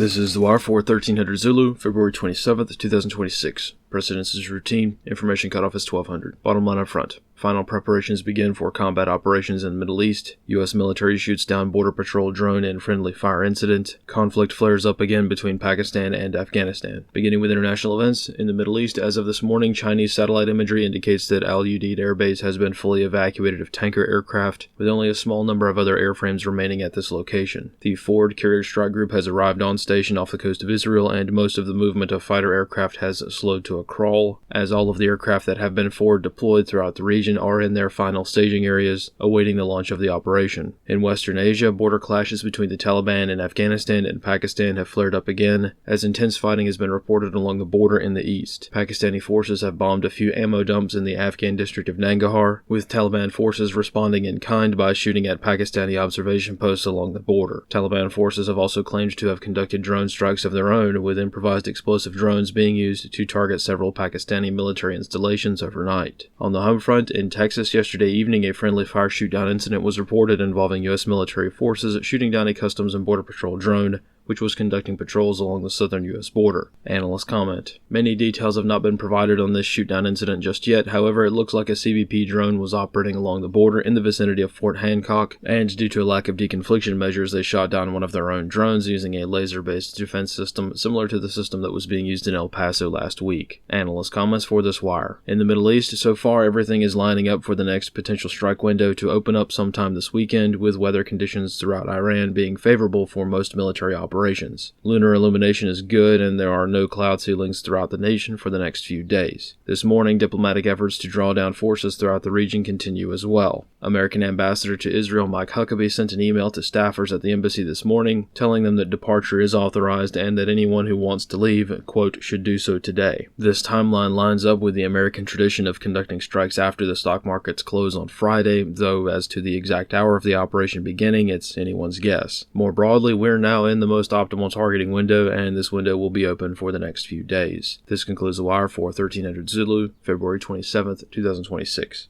This is the Wire for 1300 Zulu, February 27th, 2026. Precedence is routine. Information cutoff is 1200. Bottom line up front. Final preparations begin for combat operations in the Middle East. U.S. military shoots down Border Patrol drone in friendly fire incident. Conflict flares up again between Pakistan and Afghanistan. Beginning with international events, in the Middle East, as of this morning, Chinese satellite imagery indicates that Al Udeid Air Base has been fully evacuated of tanker aircraft, with only a small number of other airframes remaining at this location. The Ford Carrier Strike Group has arrived on station off the coast of Israel, and most of the movement of fighter aircraft has slowed to a crawl, as all of the aircraft that have been forward deployed throughout the region are in their final staging areas, awaiting the launch of the operation. In Western Asia, border clashes between the Taliban in Afghanistan and Pakistan have flared up again, as intense fighting has been reported along the border in the east. Pakistani forces have bombed a few ammo dumps in the Afghan district of Nangarhar, with Taliban forces responding in kind by shooting at Pakistani observation posts along the border. Taliban forces have also claimed to have conducted drone strikes of their own, with improvised explosive drones being used to target several Pakistani military installations overnight. On the home front, in Texas yesterday evening, a friendly fire shoot-down incident was reported involving U.S. military forces shooting down a Customs and Border Patrol drone, which was conducting patrols along the southern U.S. border. Analysts comment. Many details have not been provided on this shoot-down incident just yet. However, it looks like a CBP drone was operating along the border in the vicinity of Fort Hancock, and due to a lack of deconfliction measures, they shot down one of their own drones using a laser-based defense system similar to the system that was being used in El Paso last week. Analyst comments for this wire. In the Middle East, so far everything is lining up for the next potential strike window to open up sometime this weekend, with weather conditions throughout Iran being favorable for most military operations. Lunar illumination is good, and there are no cloud ceilings throughout the nation for the next few days. This morning, diplomatic efforts to draw down forces throughout the region continue as well. American Ambassador to Israel Mike Huckabee sent an email to staffers at the embassy this morning, telling them that departure is authorized and that anyone who wants to leave, quote, should do so today. This timeline lines up with the American tradition of conducting strikes after the stock markets close on Friday, though as to the exact hour of the operation beginning, it's anyone's guess. More broadly, we're now in the most optimal targeting window, and this window will be open for the next few days. This concludes the wire for 1300 Zulu, February 27th, 2026.